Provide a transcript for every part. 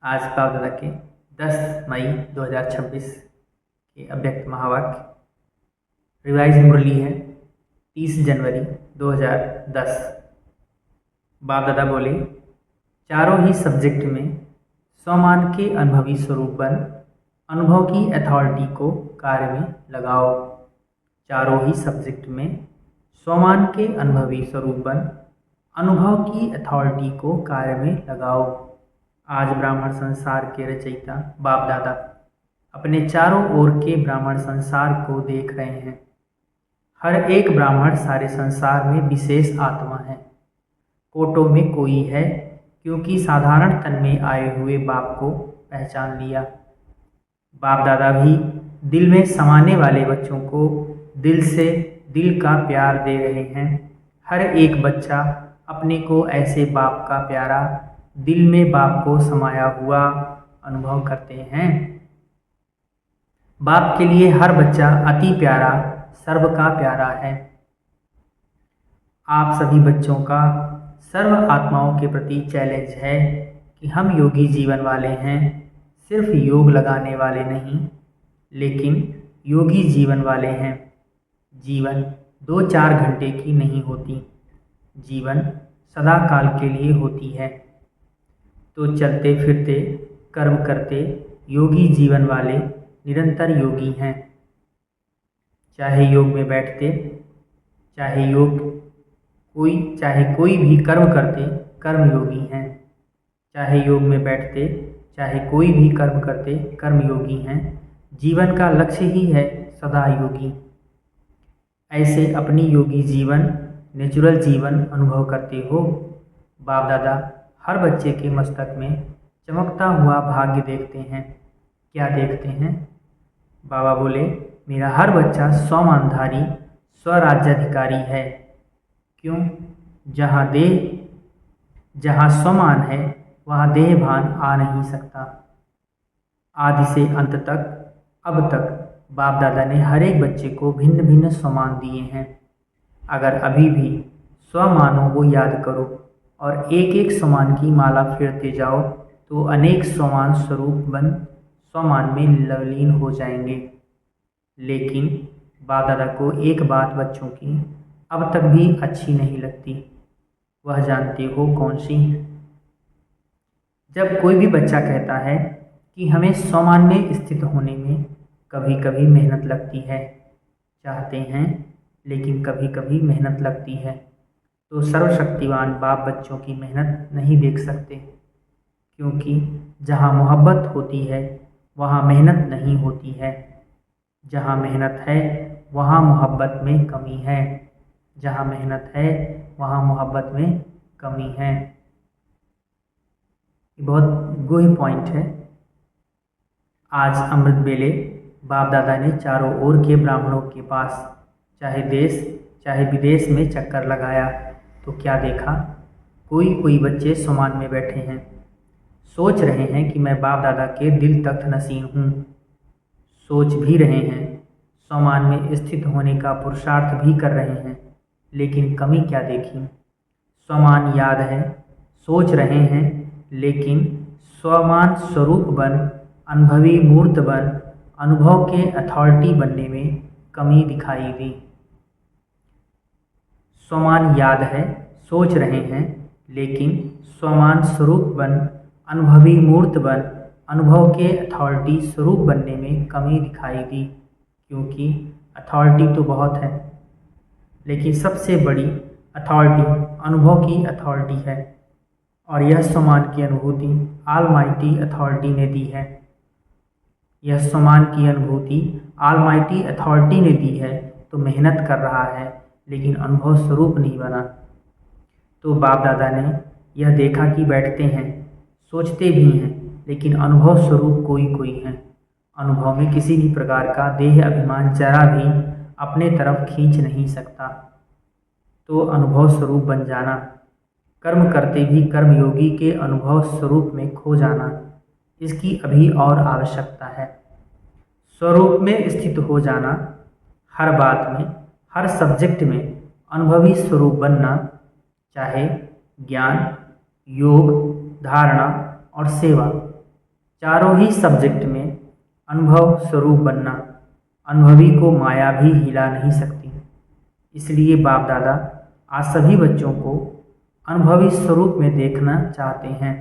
आज बाप दादा के 10 मई 2026 के अव्यक्त महावाक्य रिवाइज मुरली है 30 जनवरी 2010। बाप दादा बोले, चारों ही सब्जेक्ट में स्वमान के अनुभवी स्वरूप बन अनुभव की अथॉरिटी को कार्य में लगाओ। चारों ही सब्जेक्ट में स्वमान के अनुभवी स्वरूप बन अनुभव की अथॉरिटी को कार्य में लगाओ। आज ब्राह्मण संसार के रचयिता बाप दादा अपने चारों ओर के ब्राह्मण संसार को देख रहे हैं। हर एक ब्राह्मण सारे संसार में विशेष आत्मा है, कोटों में कोई है, क्योंकि साधारण तन में आए हुए बाप को पहचान लिया। बाप दादा भी दिल में समाने वाले बच्चों को दिल से दिल का प्यार दे रहे हैं। हर एक बच्चा अपने को ऐसे बाप का प्यारा, दिल में बाप को समाया हुआ अनुभव करते हैं। बाप के लिए हर बच्चा अति प्यारा, सर्व का प्यारा है। आप सभी बच्चों का सर्व आत्माओं के प्रति चैलेंज है कि हम योगी जीवन वाले हैं, सिर्फ योग लगाने वाले नहीं, लेकिन योगी जीवन वाले हैं। जीवन 2-4 घंटे की नहीं होती, जीवन सदा काल के लिए होती है। तो चलते फिरते कर्म करते योगी जीवन वाले निरंतर योगी हैं। चाहे योग में बैठते, चाहे कोई भी कर्म करते कर्म योगी हैं। चाहे योग में बैठते, चाहे कोई भी कर्म करते कर्म योगी हैं। जीवन का लक्ष्य ही है सदा योगी। ऐसे अपनी योगी जीवन, नेचुरल जीवन अनुभव करते हो। बाप दादा हर बच्चे के मस्तक में चमकता हुआ भाग्य देखते हैं। क्या देखते हैं? बाबा बोले, मेरा हर बच्चा स्वमानधारी, स्वराज्याधिकारी है। क्यों? जहाँ स्वमान है वहाँ देह भान आ नहीं सकता। आदि से अंत तक, अब तक बाप दादा ने हर एक बच्चे को भिन्न भिन्न स्वमान दिए हैं। अगर अभी भी स्वमानों को याद करो और एक एक स्वमान की माला फेरते जाओ तो अनेक स्वमान स्वरूप बन स्वमान में लवलीन हो जाएंगे। लेकिन बाप दादा को एक बात बच्चों की अब तक भी अच्छी नहीं लगती। वह जानते हो कौन सी? जब कोई भी बच्चा कहता है कि हमें स्वमान में स्थित होने में कभी कभी मेहनत लगती है, चाहते हैं लेकिन कभी कभी मेहनत लगती है, तो सर्वशक्तिवान बाप बच्चों की मेहनत नहीं देख सकते, क्योंकि जहाँ मोहब्बत होती है वहाँ मेहनत नहीं होती है। जहाँ मेहनत है वहाँ मोहब्बत में कमी है। जहाँ मेहनत है वहाँ मोहब्बत में कमी है। बहुत गूढ़ पॉइंट है। आज अमृत बेले बाप दादा ने चारों ओर के ब्राह्मणों के पास, चाहे देश चाहे विदेश में चक्कर लगाया तो क्या देखा? कोई बच्चे स्वमान में बैठे हैं, सोच रहे हैं कि मैं बाप दादा के दिल तख्त नसीन हूँ। सोच भी रहे हैं, स्वमान में स्थित होने का पुरुषार्थ भी कर रहे हैं, लेकिन कमी क्या देखी? स्वमान याद है, सोच रहे हैं, लेकिन स्वमान स्वरूप बन, अनुभवी मूर्त बन, अनुभव के अथॉरिटी बनने में कमी दिखाई दी। स्वमान याद है, सोच रहे हैं, लेकिन स्वमान स्वरूप बन, अनुभवी मूर्त बन, अनुभव के अथॉरिटी स्वरूप बनने में कमी दिखाई दी। क्योंकि अथॉरिटी तो बहुत है, लेकिन सबसे बड़ी अथॉरिटी अनुभव की अथॉरिटी है, और यह स्वमान की अनुभूति ऑलमाइटी अथॉरिटी ने दी है। यह स्वमान की अनुभूति ऑलमाइटी अथॉरिटी ने दी है, तो मेहनत कर रहा है लेकिन अनुभव स्वरूप नहीं बना। तो बाप दादा ने यह देखा कि बैठते हैं, सोचते भी हैं, लेकिन अनुभव स्वरूप कोई है। अनुभव में किसी भी प्रकार का देह अभिमान जरा भी अपने तरफ खींच नहीं सकता। तो अनुभव स्वरूप बन जाना, कर्म करते भी कर्मयोगी के अनुभव स्वरूप में खो जाना, इसकी अभी और आवश्यकता है। स्वरूप में स्थित हो जाना, हर बात में, हर सब्जेक्ट में अनुभवी स्वरूप बनना, चाहे ज्ञान, योग, धारणा और सेवा, चारों ही सब्जेक्ट में अनुभव स्वरूप बनना, अनुभवी को माया भी हिला नहीं सकती। इसलिए बाप दादा आज सभी बच्चों को अनुभवी स्वरूप में देखना चाहते हैं।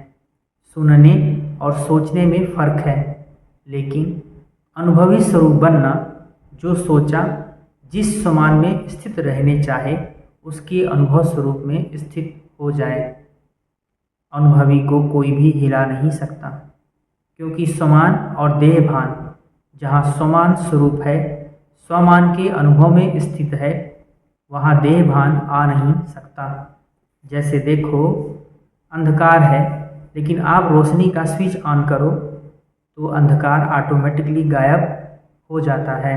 सुनने और सोचने में फर्क है, लेकिन अनुभवी स्वरूप बनना, जो सोचा जिस समान में स्थित रहने चाहे उसके अनुभव स्वरूप में स्थित हो जाए। अनुभवी को कोई भी हिला नहीं सकता, क्योंकि स्वमान और देहभान जहाँ स्वमान स्वरूप है, स्वमान के अनुभव में स्थित है, वहाँ देहभान आ नहीं सकता। जैसे देखो, अंधकार है, लेकिन आप रोशनी का स्विच ऑन करो तो अंधकार ऑटोमेटिकली गायब हो जाता है।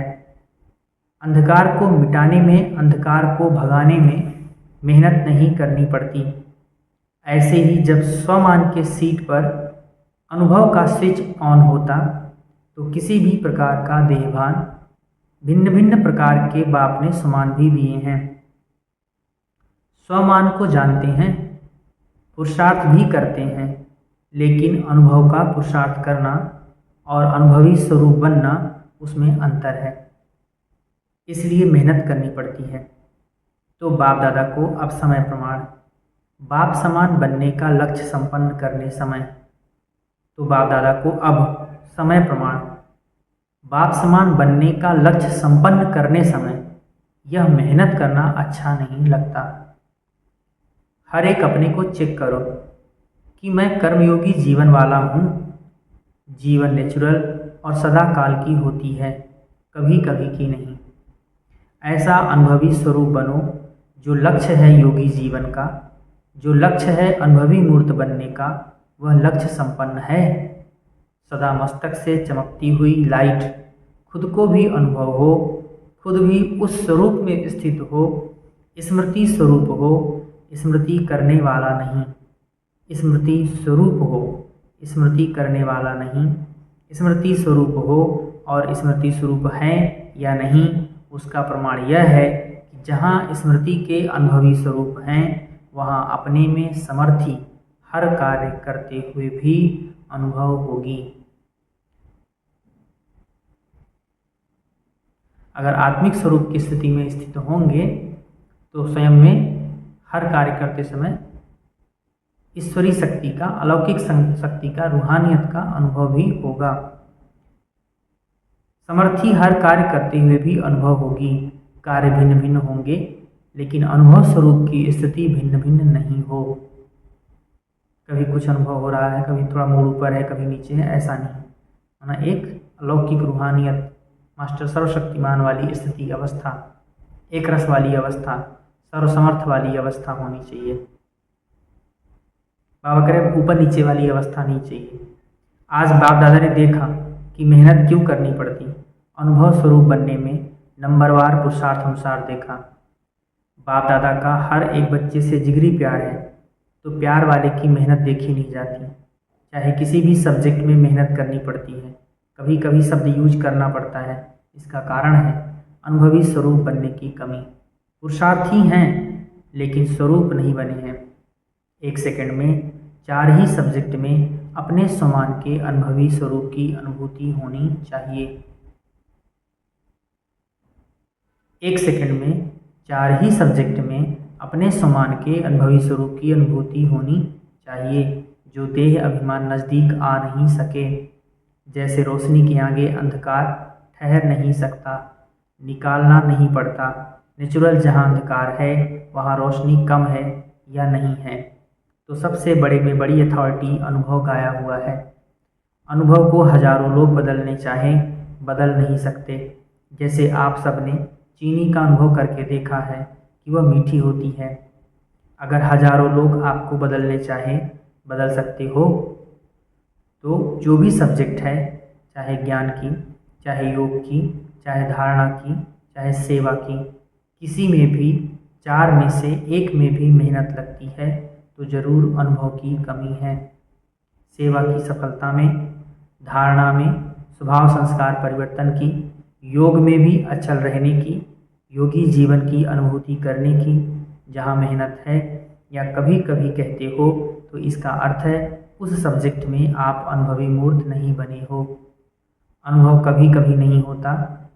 अंधकार को मिटाने में, अंधकार को भगाने में मेहनत नहीं करनी पड़ती। ऐसे ही जब स्वमान के सीट पर अनुभव का स्विच ऑन होता तो किसी भी प्रकार का देहभान, भिन्न भिन्न प्रकार के बाप ने स्वमान भी दिए हैं। स्वमान को जानते हैं, पुरुषार्थ भी करते हैं, लेकिन अनुभव का पुरुषार्थ करना और अनुभवी स्वरूप बनना, उसमें अंतर है। इसलिए मेहनत करनी पड़ती है। तो बाप दादा को अब समय प्रमाण, बाप समान बनने का लक्ष्य संपन्न करने समय, तो बाप दादा को अब समय प्रमाण, बाप समान बनने का लक्ष्य संपन्न करने समय यह मेहनत करना अच्छा नहीं लगता। हर एक अपने को चेक करो कि मैं कर्मयोगी जीवन वाला हूँ। जीवन नेचुरल और सदा काल की होती है, कभी कभी की नहीं। ऐसा अनुभवी स्वरूप बनो जो लक्ष्य है योगी जीवन का, जो लक्ष्य है अनुभवी मूर्त बनने का, वह लक्ष्य संपन्न है। सदा मस्तक से चमकती हुई लाइट, खुद को भी अनुभव हो, खुद भी उस स्वरूप में स्थित हो, स्मृति स्वरूप हो, स्मृति करने वाला नहीं। स्मृति स्वरूप हो, स्मृति करने वाला नहीं। स्मृति स्वरूप हो और स्मृति स्वरूप है या नहीं, उसका प्रमाण यह है कि जहाँ स्मृति के अनुभवी स्वरूप हैं, वहाँ अपने में समर्थी हर कार्य करते हुए भी अनुभव होगी। अगर आत्मिक स्वरूप की स्थिति में स्थित होंगे तो स्वयं में हर कार्य करते समय ईश्वरीय शक्ति का, अलौकिक शक्ति का, रूहानियत का अनुभव भी होगा। समर्थी हर कार्य करते हुए भी अनुभव होगी। कार्य भिन्न भिन्न होंगे, लेकिन अनुभव स्वरूप की स्थिति भिन्न भिन्न नहीं हो। कभी कुछ अनुभव हो रहा है, कभी थोड़ा मूड ऊपर है, कभी नीचे है, ऐसा नहीं होना। एक अलौकिक रूहानियत, मास्टर सर्वशक्तिमान वाली स्थिति, अवस्था, एक रस वाली अवस्था, सर्वसमर्थ वाली अवस्था होनी चाहिए। बाबा करे ऊपर नीचे वाली अवस्था नहीं चाहिए। आज बाप दादा ने देखा कि मेहनत क्यों करनी पड़ती। अनुभव स्वरूप बनने में नंबरवार पुरुषार्थ अनुसार देखा। बाप दादा का हर एक बच्चे से जिगरी प्यार है, तो प्यार वाले की मेहनत देखी नहीं जाती। चाहे किसी भी सब्जेक्ट में मेहनत करनी पड़ती है, कभी कभी शब्द यूज करना पड़ता है। इसका कारण है अनुभवी स्वरूप बनने की कमी। पुरुषार्थी हैं, लेकिन स्वरूप नहीं बने हैं। एक सेकंड में 4 ही सब्जेक्ट में अपने समान के अनुभवी स्वरूप की अनुभूति होनी चाहिए। एक सेकंड में 4 ही सब्जेक्ट में अपने समान के अनुभवी स्वरूप की अनुभूति होनी चाहिए, जो देह अभिमान नज़दीक आ नहीं सके। जैसे रोशनी के आगे अंधकार ठहर नहीं सकता, निकालना नहीं पड़ता। नेचुरल जहाँ अंधकार है, वहाँ रोशनी कम है या नहीं है। तो सबसे बड़े में बड़ी अथॉरिटी अनुभव गाया हुआ है। अनुभव को हजारों लोग बदलने चाहें, बदल नहीं सकते। जैसे आप सब ने चीनी का अनुभव करके देखा है कि वह मीठी होती है। अगर हजारों लोग आपको बदलने चाहें, बदल सकते हो। तो जो भी सब्जेक्ट है, चाहे ज्ञान की, चाहे योग की, चाहे धारणा की, चाहे सेवा की, किसी में भी 4 में से 1 में भी मेहनत लगती है तो ज़रूर अनुभव की कमी है। सेवा की सफलता में, धारणा में, स्वभाव संस्कार परिवर्तन की, योग में भी अचल रहने की, योगी जीवन की अनुभूति करने की जहाँ मेहनत है, या कभी कभी कहते हो तो इसका अर्थ है उस सब्जेक्ट में आप अनुभवी मूर्त नहीं बने हो। अनुभव कभी कभी नहीं होता,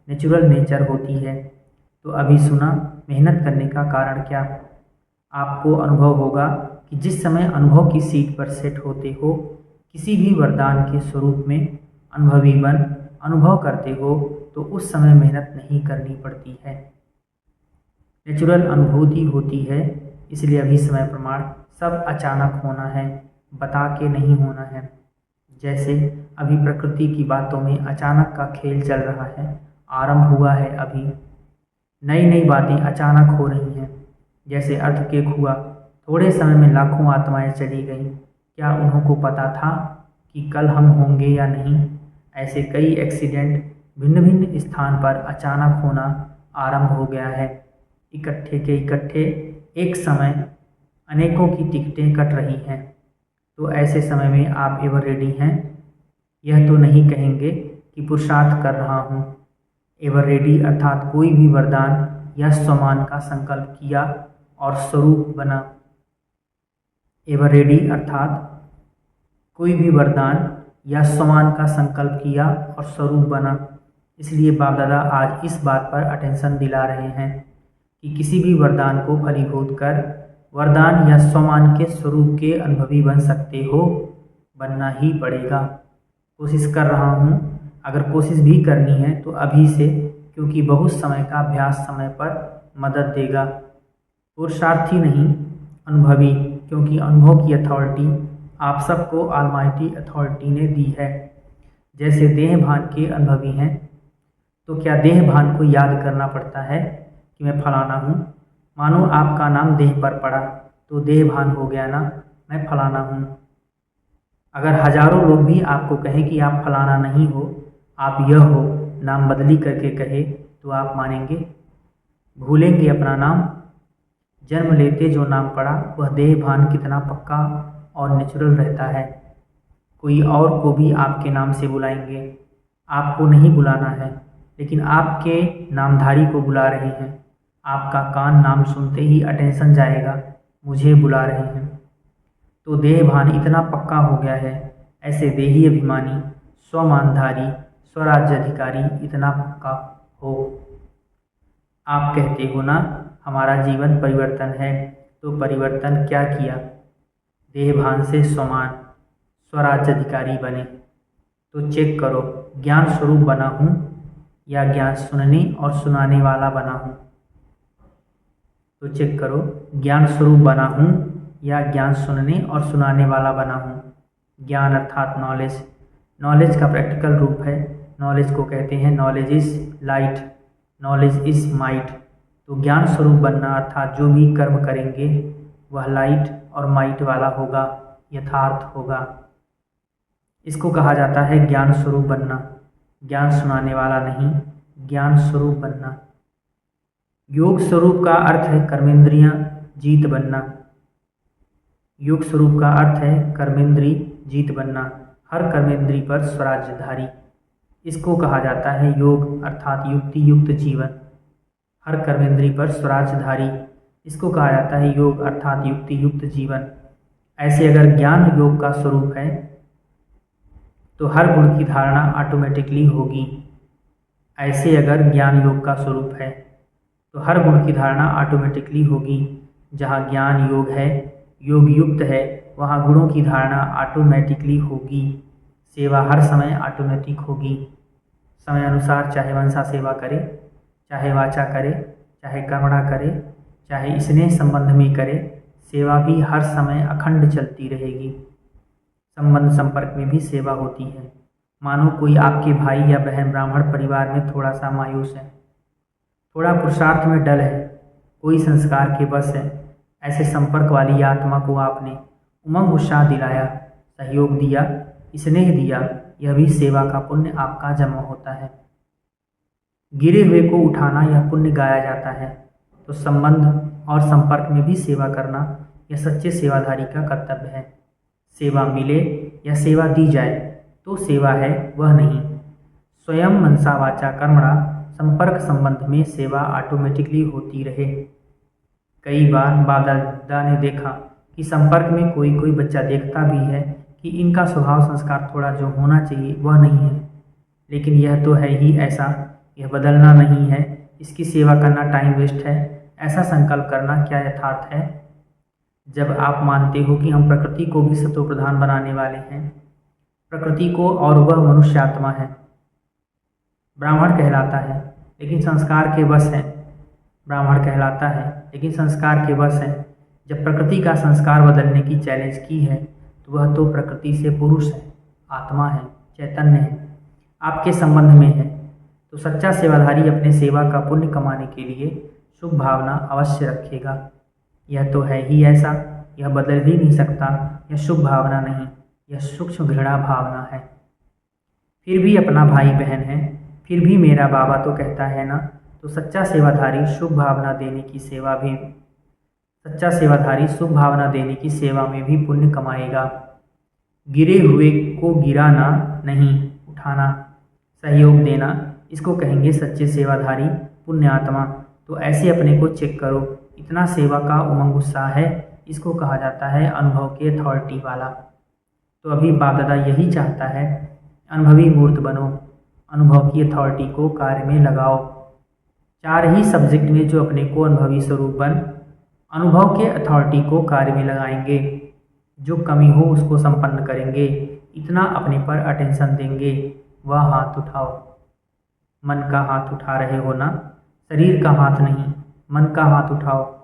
नेचुरल नेचर होती है। तो अभी सुना मेहनत करने का कारण क्या। आपको अनुभव होगा कि जिस समय अनुभव की सीट पर सेट होते हो, किसी भी वरदान के स्वरूप में अनुभवी बन अनुभव करते हो, तो उस समय मेहनत नहीं करनी पड़ती है, नेचुरल अनुभूति होती है। इसलिए अभी समय प्रमाण सब अचानक होना है, बता के नहीं होना है। जैसे अभी प्रकृति की बातों में अचानक का खेल चल रहा है, आरंभ हुआ है। अभी नई नई बातें अचानक हो रही हैं। जैसे अर्थक्वेक हुआ, थोड़े समय में लाखों आत्माएं चली गईं। क्या उन्होंने पता था कि कल हम होंगे या नहीं। ऐसे कई एक्सीडेंट भिन्न भिन्न स्थान पर अचानक होना आरंभ हो गया है। इकट्ठे के इकट्ठे एक समय अनेकों की टिकटें कट रही हैं। तो ऐसे समय में आप एवर रेडी हैं। यह तो नहीं कहेंगे कि पुरुषार्थ कर रहा हूँ। एवर रेडी अर्थात कोई भी वरदान या स्वमान का संकल्प किया और स्वरूप बना। एवर रेडी अर्थात कोई भी वरदान या स्वमान का संकल्प किया और स्वरूप बना। इसलिए बाप दादा आज इस बात पर अटेंशन दिला रहे हैं कि किसी भी वरदान को फलीभूत कर वरदान या स्वमान के स्वरूप के अनुभवी बन सकते हो, बनना ही पड़ेगा। कोशिश कर रहा हूँ। अगर कोशिश भी करनी है तो अभी से, क्योंकि बहुत समय का अभ्यास समय पर मदद देगा। पुरुषार्थी नहीं, अनुभवी, क्योंकि अनुभव की अथॉरिटी आप सबको ऑलमाइटी अथॉरिटी ने दी है। जैसे देह भान के अनुभवी हैं, तो क्या देह भान को याद करना पड़ता है कि मैं फलाना हूँ। मानो आपका नाम देह पर पड़ा तो देह भान हो गया ना, मैं फलाना हूँ। अगर हजारों लोग भी आपको कहें कि आप फलाना नहीं हो, आप यह हो, नाम बदली करके कहे, तो आप मानेंगे? भूलेंगे अपना नाम? जन्म लेते जो नाम पड़ा वह देह भान कितना पक्का और नेचुरल रहता है। कोई और को भी आपके नाम से बुलाएंगे, आपको नहीं बुलाना है, लेकिन आपके नामधारी को बुला रहे हैं। आपका कान नाम सुनते ही अटेंशन जाएगा, मुझे बुला रहे हैं। तो देह भान इतना पक्का हो गया है। ऐसे देही अभिमानी, स्वमानधारी, स्वराज्य अधिकारी इतना पक्का हो। आप कहते हो ना हमारा जीवन परिवर्तन है, तो परिवर्तन क्या किया? देह भान से स्वमान, स्वराज्य अधिकारी बने। तो चेक करो, ज्ञान स्वरूप बना हूँ या ज्ञान सुनने और सुनाने वाला बना हूँ। तो चेक करो, ज्ञान स्वरूप बना हूँ या ज्ञान सुनने और सुनाने वाला बना हूँ। ज्ञान अर्थात नॉलेज, नॉलेज का प्रैक्टिकल रूप है। नॉलेज को कहते हैं knowledge is light, knowledge is might. तो ज्ञान स्वरूप बनना अर्थात जो भी कर्म करेंगे वह लाइट और माइट वाला होगा, यथार्थ होगा। इसको कहा जाता है ज्ञान स्वरूप बनना, ज्ञान सुनाने वाला नहीं, ज्ञान स्वरूप बनना। योग स्वरूप का अर्थ है कर्मेंद्रियां जीत बनना। योग स्वरूप का अर्थ है कर्मेंद्री जीत बनना, हर कर्मेंद्री पर स्वराज्यधारी। इसको कहा जाता है योग अर्थात युक्ति युक्त जीवन। हर कर्मेंद्री पर स्वराज्यधारी, इसको कहा जाता है योग अर्थात युक्ति युक्त जीवन। ऐसे अगर ज्ञान योग का स्वरूप है तो हर गुण की धारणा ऑटोमेटिकली होगी। ऐसे अगर ज्ञान योग का स्वरूप है तो हर गुण की धारणा ऑटोमेटिकली होगी। जहाँ ज्ञान योग है, योग युक्त है, वहाँ गुणों की धारणा ऑटोमेटिकली होगी। सेवा हर समय ऑटोमेटिक होगी। समय अनुसार चाहे मनसा सेवा करे, चाहे वाचा करे, चाहे कर्मणा करे, चाहे स्नेह संबंध में करे, सेवा भी हर समय अखंड चलती रहेगी। संबंध संपर्क में भी सेवा होती है। मानो कोई आपके भाई या बहन ब्राह्मण परिवार में थोड़ा सा मायूस है, थोड़ा पुरुषार्थ में डल है, कोई संस्कार के बस है, ऐसे संपर्क वाली आत्मा को आपने उमंग उत्साह दिलाया, सहयोग दिया, स्नेह दिया, यह भी सेवा का पुण्य आपका जमा होता है। गिरे हुए को उठाना यह पुण्य गाया जाता है। तो संबंध और संपर्क में भी सेवा करना यह सच्चे सेवाधारी का कर्तव्य है। सेवा मिले या सेवा दी जाए तो सेवा है, वह नहीं। स्वयं मनसा वाचा कर्मणा संपर्क संबंध में सेवा ऑटोमेटिकली होती रहे। कई बार बाप दादा ने देखा कि संपर्क में कोई कोई बच्चा देखता भी है कि इनका स्वभाव संस्कार थोड़ा जो होना चाहिए वह नहीं है, लेकिन यह तो है ही ऐसा, यह बदलना नहीं है, इसकी सेवा करना टाइम वेस्ट है, ऐसा संकल्प करना क्या यथार्थ है? जब आप मानते हो कि हम प्रकृति को भी सत्व प्रधान बनाने वाले हैं, प्रकृति को, और वह मनुष्य आत्मा है, ब्राह्मण कहलाता है लेकिन संस्कार के वश है, ब्राह्मण कहलाता है लेकिन संस्कार के वश है। जब प्रकृति का संस्कार बदलने की चैलेंज की है तो वह तो प्रकृति से पुरुष है, आत्मा है, चैतन्य है, आपके संबंध में है। तो सच्चा सेवाधारी अपने सेवा का पुण्य कमाने के लिए शुभ भावना अवश्य रखेगा। यह तो है ही ऐसा, यह बदल ही नहीं सकता। यह शुभ भावना नहीं, यह सूक्ष्म घृणा भावना है। फिर भी अपना भाई बहन है, फिर भी मेरा बाबा तो कहता है ना। तो सच्चा सेवाधारी शुभ भावना देने की सेवा में भी पुण्य कमाएगा। गिरे हुए को गिराना नहीं, उठाना, सहयोग देना, इसको कहेंगे सच्चे सेवाधारी, पुण्य आत्मा। तो ऐसे अपने को चेक करो, इतना सेवा का उमंग उत्साह है, इसको कहा जाता है अनुभव की अथॉरिटी वाला। तो अभी बाप दादा यही चाहता है, अनुभवी मूर्त बनो, अनुभव की अथॉरिटी को कार्य में लगाओ। 4 ही सब्जेक्ट में जो अपने को अनुभवी स्वरूप बन अनुभव के अथॉरिटी को कार्य में लगाएंगे, जो कमी हो उसको संपन्न करेंगे, इतना अपने पर अटेंशन देंगे। वह हाथ उठाओ, मन का हाथ उठा रहे हो ना, शरीर का हाथ नहीं, मन का हाथ उठाओ।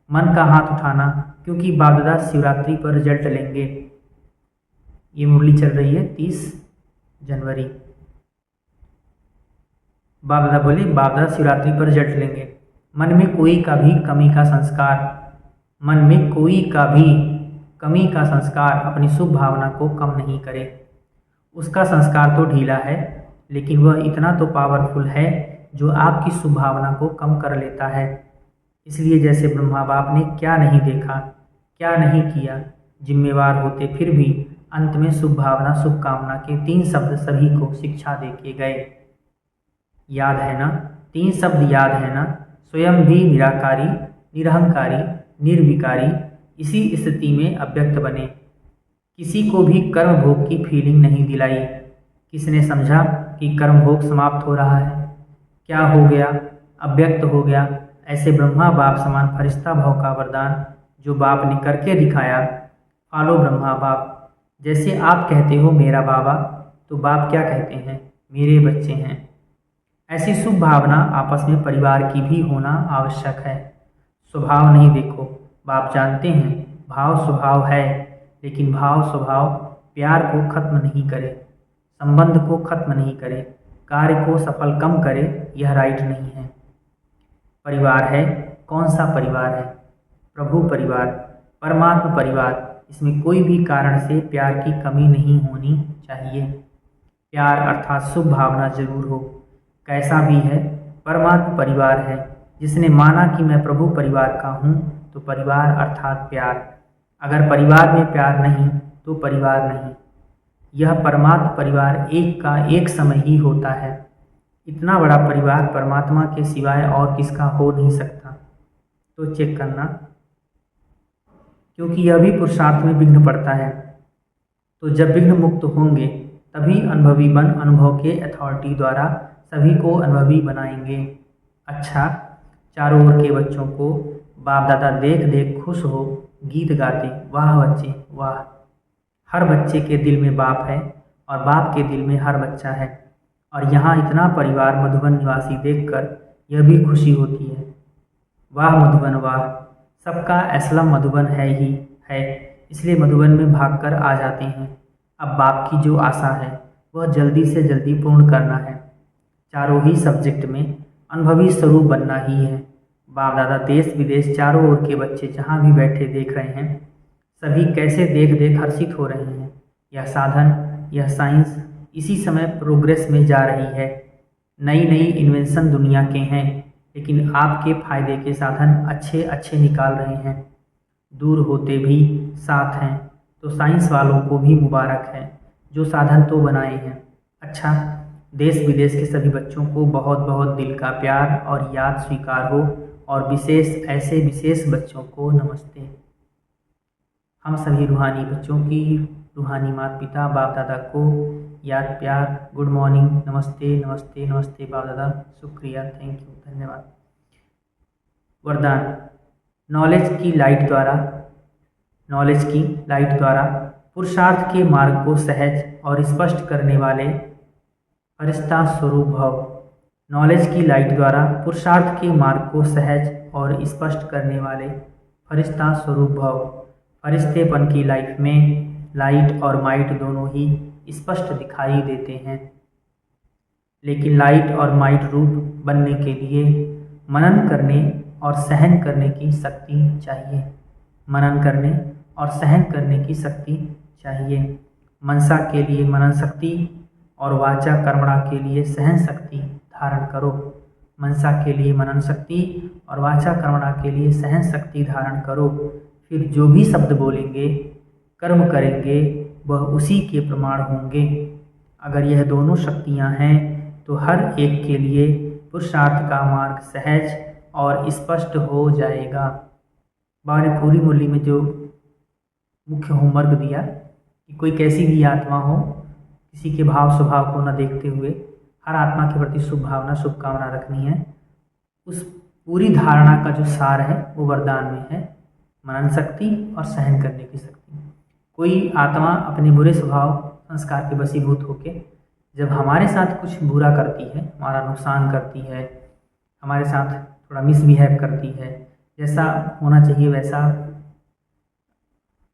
मन का हाथ उठाना, क्योंकि बाप दादा शिवरात्रि पर रिजल्ट लेंगे। ये मुरली चल रही है 30 जनवरी। बाप दादा बोले बाप दादा शिवरात्रि पर रिजल्ट लेंगे। मन में कोई का भी कमी का संस्कार, मन में कोई का भी कमी का संस्कार अपनी शुभ भावना को कम नहीं करे। उसका संस्कार तो ढीला है, लेकिन वह इतना तो पावरफुल है जो आपकी शुभ भावना को कम कर लेता है। इसलिए जैसे ब्रह्मा बाप ने क्या नहीं देखा, क्या नहीं किया, जिम्मेवार होते फिर भी अंत में शुभ भावना शुभकामना के 3 शब्द सभी को शिक्षा देके गए। याद है ना? 3 शब्द याद है ना? स्वयं भी निराकारी, निरहंकारी, निर्विकारी, इसी स्थिति में अव्यक्त बने। किसी को भी कर्म भोग की फीलिंग नहीं दिलाई। किसने समझा कि कर्म भोग समाप्त हो रहा है? क्या हो गया? अव्यक्त हो गया। ऐसे ब्रह्मा बाप समान फरिश्ता भाव का वरदान जो बाप ने करके दिखाया, फॉलो ब्रह्मा बाप। जैसे आप कहते हो मेरा बाबा, तो बाप क्या कहते हैं? मेरे बच्चे हैं। ऐसी शुभ भावना आपस में परिवार की भी होना आवश्यक है। स्वभाव नहीं देखो, बाप जानते हैं भाव स्वभाव है, लेकिन भाव स्वभाव प्यार को खत्म नहीं करे, संबंध को खत्म नहीं करे, कार्य को सफल कम करे, यह राइट नहीं है। परिवार है, कौन सा परिवार है? प्रभु परिवार, परमात्मा परिवार। इसमें कोई भी कारण से प्यार की कमी नहीं होनी चाहिए। प्यार अर्थात शुभ भावना जरूर हो, कैसा भी है, परमात्मा परिवार है। जिसने माना कि मैं प्रभु परिवार का हूँ, तो परिवार अर्थात प्यार। अगर परिवार में प्यार नहीं तो परिवार नहीं। यह परमात्मा परिवार एक का एक समय ही होता है। इतना बड़ा परिवार परमात्मा के सिवाय और किसका हो नहीं सकता। तो चेक करना, क्योंकि यह भी पुरुषार्थ में विघ्न पड़ता है। तो जब विघ्न मुक्त होंगे तभी अनुभवी बन अनुभव के अथॉरिटी द्वारा सभी को अनुभवी बनाएंगे। अच्छा, चारों ओर के बच्चों को बाप दादा देख देख खुश हो गीत गाते, वाह बच्चे वाह। हर बच्चे के दिल में बाप है और बाप के दिल में हर बच्चा है। और यहाँ इतना परिवार मधुबन निवासी देखकर यह भी खुशी होती है। वाह मधुबन वाह, सबका असलम मधुबन है ही है, इसलिए मधुबन में भागकर आ जाते हैं। अब बाप की जो आशा है वह जल्दी से जल्दी पूर्ण करना है। चारों ही सब्जेक्ट में अनुभवी स्वरूप बनना ही है। बाप दादा देश विदेश चारों ओर के बच्चे जहाँ भी बैठे देख रहे हैं, सभी कैसे देख देख हर्षित हो रहे हैं। यह साधन, यह साइंस इसी समय प्रोग्रेस में जा रही है। नई नई इन्वेंशन दुनिया के हैं, लेकिन आपके फायदे के साधन अच्छे अच्छे निकाल रहे हैं। दूर होते भी साथ हैं, तो साइंस वालों को भी मुबारक है जो साधन तो बनाए हैं। अच्छा, देश विदेश के सभी बच्चों को बहुत बहुत दिल का प्यार और याद स्वीकार हो, और विशेष ऐसे विशेष बच्चों को नमस्ते। हम सभी रूहानी बच्चों की रूहानी माता पिता बाप दादा को याद प्यार, गुड मॉर्निंग, नमस्ते नमस्ते नमस्ते बाप दादा, शुक्रिया, थैंक यू, धन्यवाद। वरदान, नॉलेज की लाइट द्वारा पुरुषार्थ के मार्ग को सहज और स्पष्ट करने वाले फरिश्ता स्वरूप भव। नॉलेज की लाइट द्वारा पुरुषार्थ के मार्ग को सहज और स्पष्ट करने वाले फरिश्ता स्वरूप भव। फरिश्तेपन की लाइफ में लाइट और माइट दोनों ही स्पष्ट दिखाई देते हैं, लेकिन लाइट और माइट रूप बनने के लिए मनन करने और सहन करने की शक्ति चाहिए। मनन करने और सहन करने की शक्ति चाहिए। मनसा के लिए मनन शक्ति और वाचा कर्मणा के लिए सहन शक्ति धारण करो। मनसा के लिए मनन शक्ति और वाचा कर्मणा के लिए सहन शक्ति धारण करो। फिर जो भी शब्द बोलेंगे, कर्म करेंगे, वह उसी के प्रमाण होंगे। अगर यह दोनों शक्तियाँ हैं तो हर एक के लिए पुरुषार्थ का मार्ग सहज और स्पष्ट हो जाएगा। बाबा ने पूरी मुरली में जो मुख्य होमवर्क दिया कि कोई कैसी भी आत्मा हो, किसी के भाव स्वभाव को न देखते हुए हर आत्मा के प्रति शुभ भावना शुभकामना रखनी है। उस पूरी धारणा का जो सार है वो वरदान में है, मनन शक्ति और सहन करने की शक्ति। कोई आत्मा अपने बुरे स्वभाव संस्कार के वशीभूत होकर जब हमारे साथ कुछ बुरा करती है, हमारा नुकसान करती है, हमारे साथ थोड़ा मिसबिहेव करती है, जैसा होना चाहिए वैसा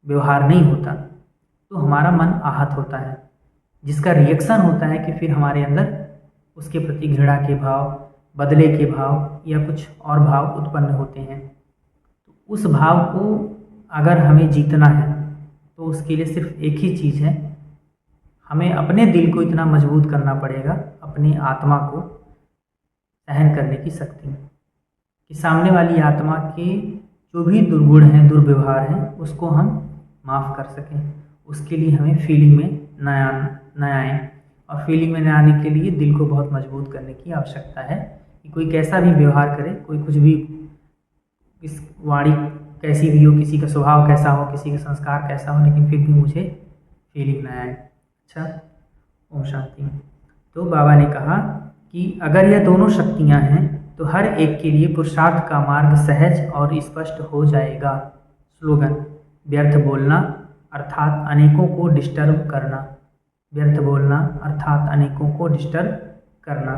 व्यवहार नहीं होता, तो हमारा मन आहत होता है, जिसका रिएक्शन होता है कि फिर हमारे अंदर उसके प्रति घृणा के भाव, बदले के भाव या कुछ और भाव उत्पन्न होते हैं। तो उस भाव को अगर हमें जीतना है तो उसके लिए सिर्फ एक ही चीज़ है, हमें अपने दिल को इतना मजबूत करना पड़ेगा, अपनी आत्मा को सहन करने की शक्ति, कि सामने वाली आत्मा के जो भी दुर्गुण हैं, दुर्व्यवहार हैं, उसको हम माफ़ कर सकें। उसके लिए हमें फीलिंग में न आए, और फीलिंग में न आने के लिए दिल को बहुत मजबूत करने की आवश्यकता है कि कोई कैसा भी व्यवहार करे, कोई कुछ भी, इस वाणी कैसी भी हो, किसी का स्वभाव कैसा हो, किसी का संस्कार कैसा हो, लेकिन फिर भी मुझे फीलिंग न आए। अच्छा, ओम शांति। तो बाबा ने कहा कि अगर यह दोनों शक्तियाँ हैं तो हर एक के लिए पुरुषार्थ का मार्ग सहज और स्पष्ट हो जाएगा। स्लोगन, व्यर्थ बोलना अर्थात अनेकों को डिस्टर्ब करना। व्यर्थ बोलना अर्थात अनेकों को डिस्टर्ब करना।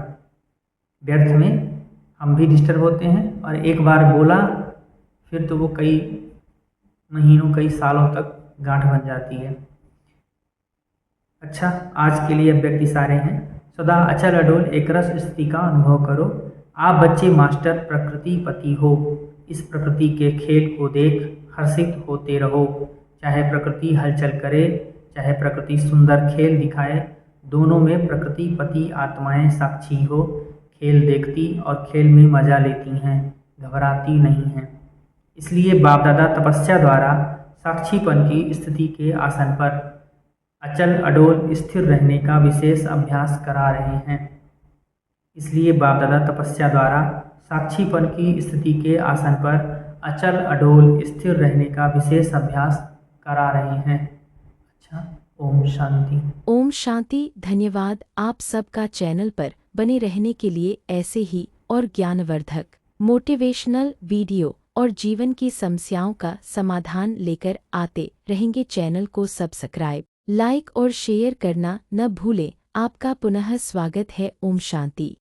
व्यर्थ में हम भी डिस्टर्ब होते हैं, और एक बार बोला फिर तो वो कई महीनों, कई सालों तक गांठ बन जाती है। अच्छा, आज के लिए अव्यक्त इशारे हैं। सदा अचल अडोल एक रस स्थिति का अनुभव करो। आप बच्चे मास्टर प्रकृति पति हो। इस प्रकृति के खेल को देख हर्षित होते रहो। चाहे प्रकृति हलचल करे, चाहे प्रकृति सुंदर खेल दिखाए, दोनों में प्रकृति पति आत्माएं साक्षी हो। खेल देखती और खेल में मजा लेती हैं, घबराती नहीं हैं। इसलिए बाप दादा तपस्या द्वारा साक्षीपन की स्थिति के आसन पर अचल अडोल स्थिर रहने का विशेष अभ्यास करा रहे हैं। इसलिए बाप दादा तपस्या द्वारा साक्षीपन की स्थिति के आसन पर अचल अडोल स्थिर रहने का विशेष अभ्यास करा रहे हैं। अच्छा, ओम शांति। ओम शांति। धन्यवाद आप सबका चैनल पर बने रहने के लिए। ऐसे ही और ज्ञानवर्धक मोटिवेशनल वीडियो और जीवन की समस्याओं का समाधान लेकर आते रहेंगे। चैनल को सब्सक्राइब, लाइक और शेयर करना न भूलें। आपका पुनः स्वागत है। ओम शांति।